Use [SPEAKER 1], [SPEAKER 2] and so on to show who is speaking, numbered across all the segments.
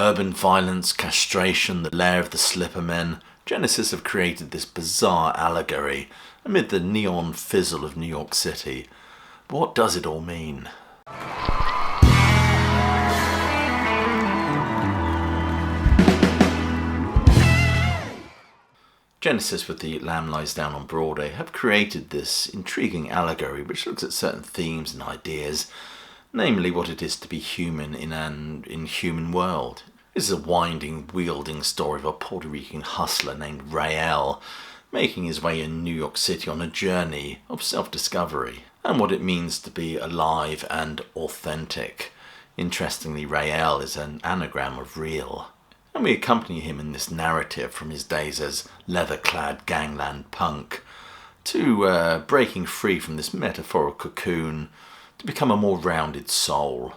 [SPEAKER 1] Urban violence, castration, the lair of the slippermen, Genesis have created this bizarre allegory amid the neon fizzle of New York City. But what does it all mean? Genesis, with The Lamb Lies Down on Broadway, have created this intriguing allegory which looks at certain themes and ideas, namely what it is to be human in an inhuman world. This is a winding, wielding story of a Puerto Rican hustler named Rael, making his way in New York City on a journey of self-discovery, and what it means to be alive and authentic. Interestingly, Rael is an anagram of real, and we accompany him in this narrative from his days as leather-clad gangland punk to breaking free from this metaphorical cocoon to become a more rounded soul,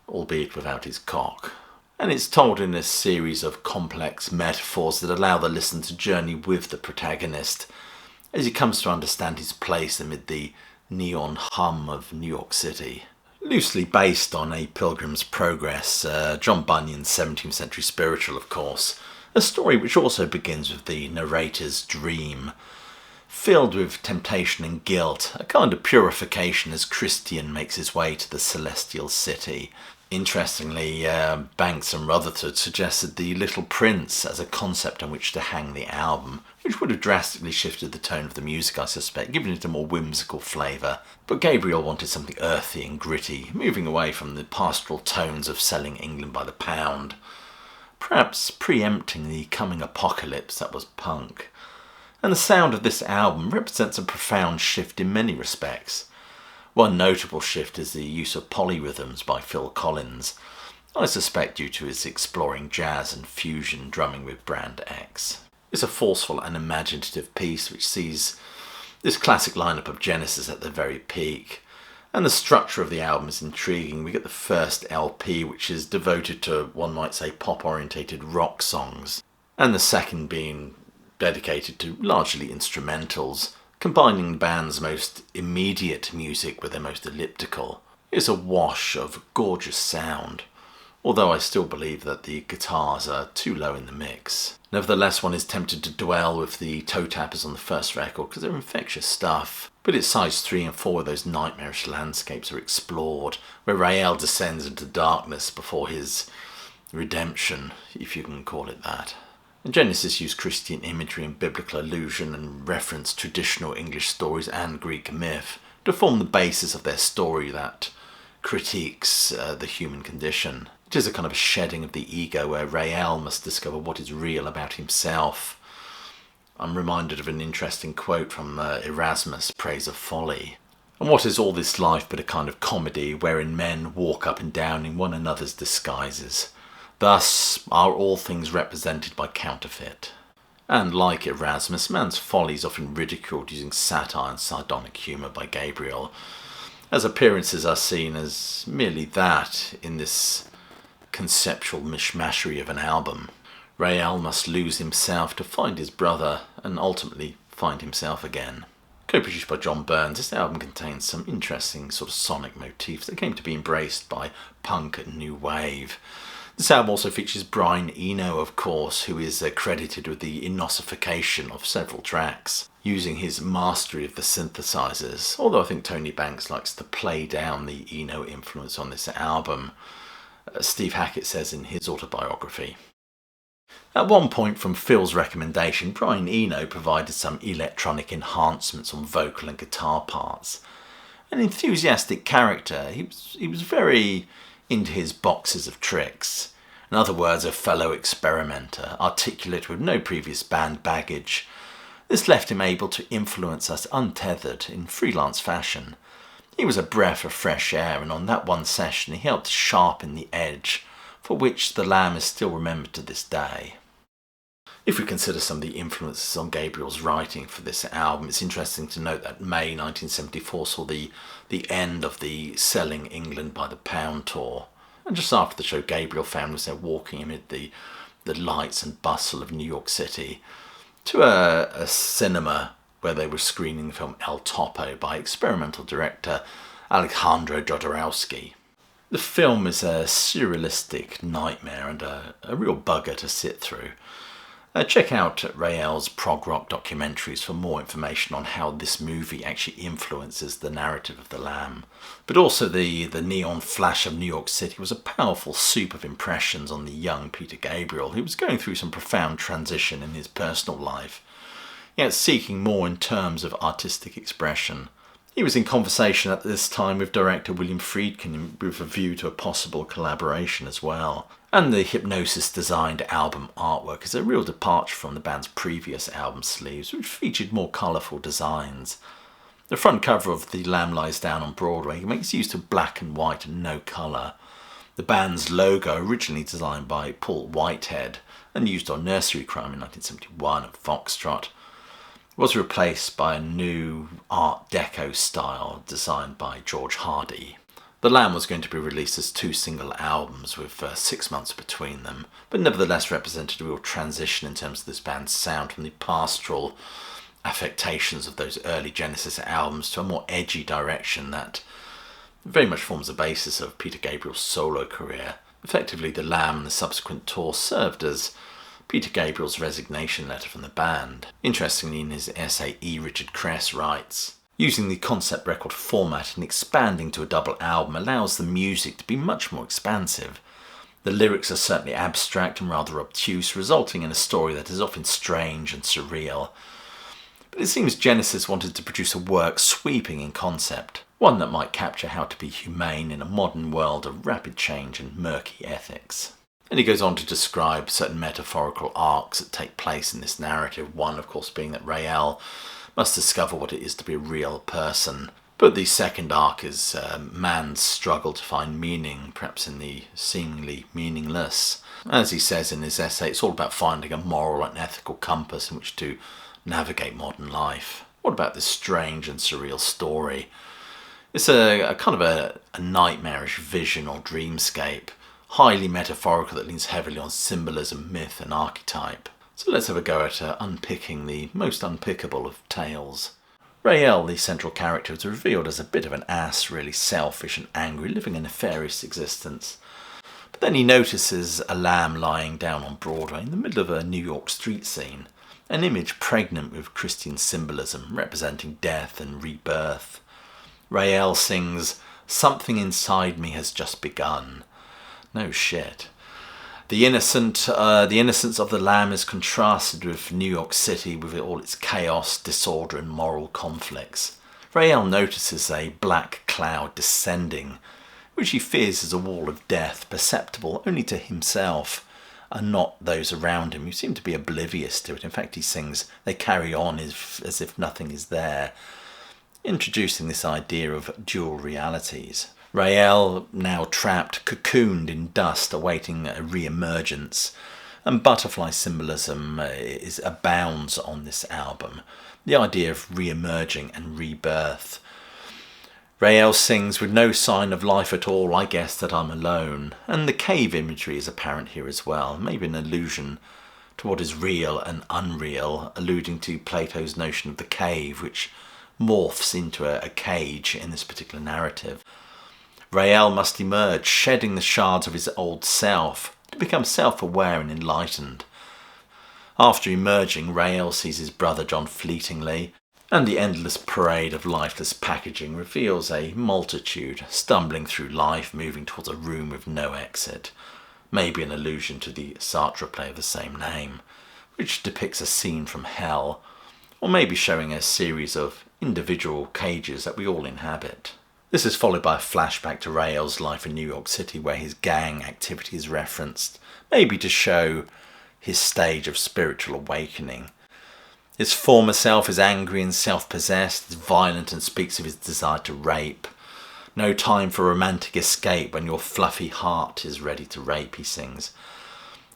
[SPEAKER 1] albeit without his cock. And it's told in a series of complex metaphors that allow the listener to journey with the protagonist as he comes to understand his place amid the neon hum of New York City. Loosely based on A Pilgrim's Progress, John Bunyan's 17th century spiritual, of course, a story which also begins with the narrator's dream, filled with temptation and guilt, a kind of purification as Christian makes his way to the celestial city. Interestingly, Banks and Rutherford suggested The Little Prince as a concept on which to hang the album, which would have drastically shifted the tone of the music, I suspect, giving it a more whimsical flavour. But Gabriel wanted something earthy and gritty, moving away from the pastoral tones of Selling England by the Pound, perhaps preempting the coming apocalypse that was punk. And the sound of this album represents a profound shift in many respects. One notable shift is the use of polyrhythms by Phil Collins, I suspect due to his exploring jazz and fusion drumming with Brand X. It's a forceful and imaginative piece which sees this classic lineup of Genesis at their very peak. And the structure of the album is intriguing. We get the first LP, which is devoted to, one might say, pop-orientated rock songs, and the second being dedicated to largely instrumentals, combining the band's most immediate music with their most elliptical. It's a wash of gorgeous sound, although I still believe that the guitars are too low in the mix. Nevertheless, one is tempted to dwell with the toe tappers on the first record because they're infectious stuff. But it's sides 3 and 4 where those nightmarish landscapes are explored, where Rael descends into darkness before his redemption, if you can call it that. And Genesis used Christian imagery and biblical allusion and referenced traditional English stories and Greek myth to form the basis of their story that critiques the human condition. It is a kind of a shedding of the ego where Rael must discover what is real about himself. I'm reminded of an interesting quote from Erasmus' Praise of Folly. And what is all this life but a kind of comedy wherein men walk up and down in one another's disguises? Thus are all things represented by counterfeit. And like Erasmus, man's folly is often ridiculed using satire and sardonic humour by Gabriel, as appearances are seen as merely that in this conceptual mishmashery of an album. Rael must lose himself to find his brother and ultimately find himself again. Co-produced by John Burns, this album contains some interesting sort of sonic motifs that came to be embraced by punk and new wave. This album also features Brian Eno, of course, who is credited with the enossification of several tracks, using his mastery of the synthesizers, although I think Tony Banks likes to play down the Eno influence on this album, Steve Hackett says in his autobiography. At one point, from Phil's recommendation, Brian Eno provided some electronic enhancements on vocal and guitar parts. An enthusiastic character, he was very into his boxes of tricks. In other words, a fellow experimenter, articulate with no previous band baggage. This left him able to influence us untethered in freelance fashion. He was a breath of fresh air, and on that one session he helped sharpen the edge, for which the Lamb is still remembered to this day. If we consider some of the influences on Gabriel's writing for this album, it's interesting to note that May 1974 saw the end of the Selling England by the Pound tour. And just after the show, Gabriel found himself walking amid the lights and bustle of New York City to a cinema where they were screening the film El Topo by experimental director Alejandro Jodorowsky. The film is a surrealistic nightmare and a real bugger to sit through. Check out Rael's prog rock documentaries for more information on how this movie actually influences the narrative of The Lamb. But also the neon flash of New York City was a powerful soup of impressions on the young Peter Gabriel, who was going through some profound transition in his personal life, yet seeking more in terms of artistic expression. He was in conversation at this time with director William Friedkin with a view to a possible collaboration as well. And the Hypnosis-designed album artwork is a real departure from the band's previous album sleeves, which featured more colourful designs. The front cover of The Lamb Lies Down on Broadway makes use of black and white and no colour. The band's logo, originally designed by Paul Whitehead and used on Nursery Crime in 1971 at Foxtrot, was replaced by a new Art Deco style designed by George Hardy. The Lamb was going to be released as 2 single albums with 6 months between them, but nevertheless represented a real transition in terms of this band's sound from the pastoral affectations of those early Genesis albums to a more edgy direction that very much forms the basis of Peter Gabriel's solo career. Effectively, The Lamb and the subsequent tour served as Peter Gabriel's resignation letter from the band. Interestingly, in his essay, E. Richard Kress writes, "Using the concept record format and expanding to a double album allows the music to be much more expansive. The lyrics are certainly abstract and rather obtuse, resulting in a story that is often strange and surreal. But it seems Genesis wanted to produce a work sweeping in concept, one that might capture how to be humane in a modern world of rapid change and murky ethics." And he goes on to describe certain metaphorical arcs that take place in this narrative, one of course being that Rael must discover what it is to be a real person. But the second arc is man's struggle to find meaning, perhaps in the seemingly meaningless. As he says in his essay, it's all about finding a moral and ethical compass in which to navigate modern life. What about this strange and surreal story? It's a kind of a nightmarish vision or dreamscape, highly metaphorical that leans heavily on symbolism, myth and archetype. So let's have a go at unpicking the most unpickable of tales. Rael, the central character, is revealed as a bit of an ass, really selfish and angry, living a nefarious existence. But then he notices a lamb lying down on Broadway in the middle of a New York street scene, an image pregnant with Christian symbolism representing death and rebirth. Rael sings, "Something inside me has just begun." No shit. The innocence of the lamb is contrasted with New York City with all its chaos, disorder and moral conflicts. Rael notices a black cloud descending, which he fears is a wall of death, perceptible only to himself and not those around him who seem to be oblivious to it. In fact, he sings, "They carry on as if nothing is there," introducing this idea of dual realities. Rael, now trapped, cocooned in dust, awaiting a re-emergence, and butterfly symbolism abounds on this album. The idea of re-emerging and rebirth. Rael sings, "With no sign of life at all, I guess that I'm alone." And the cave imagery is apparent here as well, maybe an allusion to what is real and unreal, alluding to Plato's notion of the cave, which morphs into a cage in this particular narrative. Rael must emerge, shedding the shards of his old self, to become self-aware and enlightened. After emerging, Rael sees his brother John fleetingly, and the endless parade of lifeless packaging reveals a multitude stumbling through life, moving towards a room with no exit. Maybe an allusion to the Sartre play of the same name, which depicts a scene from hell, or maybe showing a series of individual cages that we all inhabit. This is followed by a flashback to Rael's life in New York City, where his gang activity is referenced, maybe to show his stage of spiritual awakening. His former self is angry and self-possessed, is violent and speaks of his desire to rape. "No time for romantic escape when your fluffy heart is ready to rape," he sings.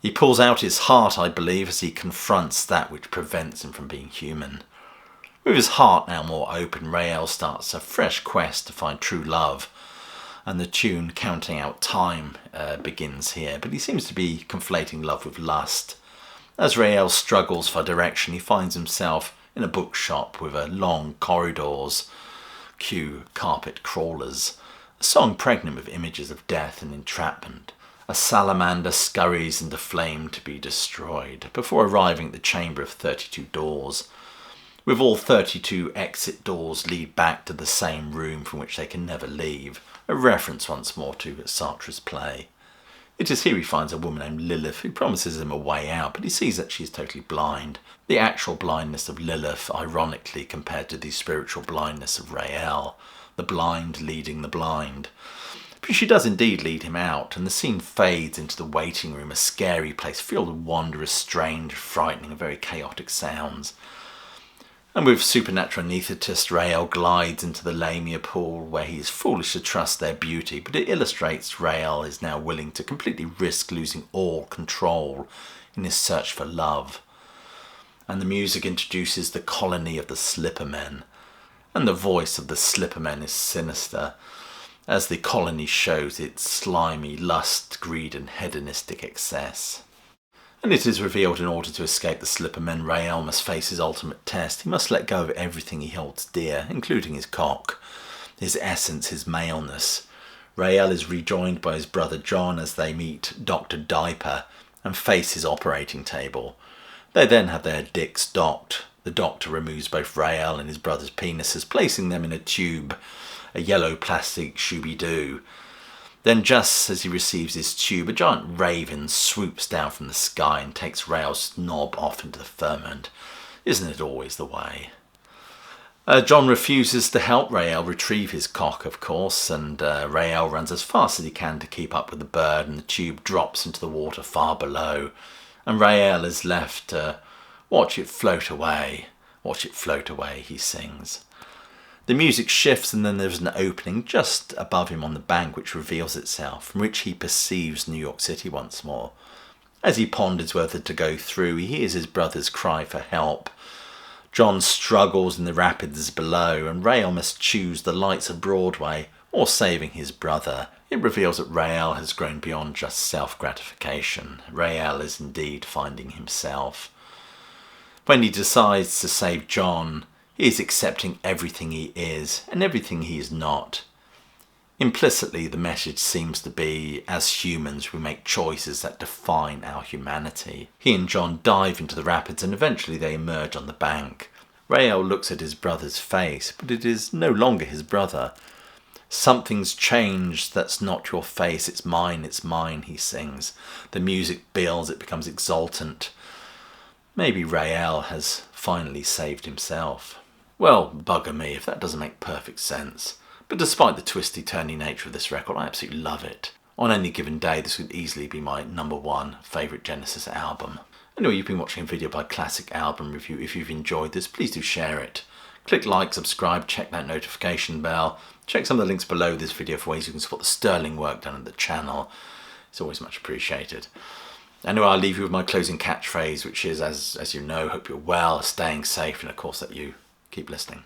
[SPEAKER 1] He pulls out his heart, I believe, as he confronts that which prevents him from being human. With his heart now more open, Rael starts a fresh quest to find true love, and the tune Counting Out Time begins here, but he seems to be conflating love with lust. As Rael struggles for direction, he finds himself in a bookshop with long corridors, cue carpet crawlers, A song pregnant with images of death and entrapment. A salamander scurries into flame to be destroyed, before arriving at the chamber of 32 doors. With all 32 exit doors lead back to the same room from which they can never leave, a reference once more to Sartre's play. It is here he finds a woman named Lilith who promises him a way out, but he sees that she is totally blind. The actual blindness of Lilith, ironically, compared to the spiritual blindness of Rael, the blind leading the blind. But she does indeed lead him out, and the scene fades into the waiting room, a scary place filled with wondrous, strange, frightening, and very chaotic sounds. And with supernatural anaesthetist, Rael glides into the Lamia pool, where he is foolish to trust their beauty, but it illustrates Rael is now willing to completely risk losing all control in his search for love. And the music introduces the colony of the slippermen, and the voice of the slippermen is sinister, as the colony shows its slimy lust, greed and hedonistic excess. And it is revealed in order to escape the slippermen, Rael must face his ultimate test. He must let go of everything he holds dear, including his cock, his essence, his maleness. Rael is rejoined by his brother John as they meet Dr. Diaper and face his operating table. They then have their dicks docked. The doctor removes both Rael and his brother's penises, placing them in a tube, a yellow plastic shooby-doo. Then, just as he receives his tube, a giant raven swoops down from the sky and takes Rael's knob off into the firmament. Isn't it always the way? John refuses to help Rael retrieve his cock, of course, and Rael runs as fast as he can to keep up with the bird, and the tube drops into the water far below, and Rael is left to watch it float away, he sings. The music shifts, and then there's an opening just above him on the bank which reveals itself, from which he perceives New York City once more. As he ponders whether to go through, he hears his brother's cry for help. John struggles in the rapids below, and Rael must choose the lights of Broadway or saving his brother. It reveals that Rael has grown beyond just self-gratification. Rael is indeed finding himself. When he decides to save John, he is accepting everything he is and everything he is not. Implicitly, the message seems to be, as humans, we make choices that define our humanity. He and John dive into the rapids and eventually they emerge on the bank. Rael looks at his brother's face, but it is no longer his brother. Something's changed, that's not your face, it's mine, he sings. The music builds, it becomes exultant. Maybe Rael has finally saved himself. Well, bugger me if that doesn't make perfect sense. But despite the twisty-turny nature of this record, I absolutely love it. On any given day, this would easily be my #1 favourite Genesis album. Anyway, you've been watching a video by Classic Album Review. If you've enjoyed this, please do share it. Click like, subscribe, check that notification bell. Check some of the links below this video for ways you can support the sterling work done at the channel. It's always much appreciated. Anyway, I'll leave you with my closing catchphrase, which is, as you know, hope you're well, staying safe, and of course that you keep listening.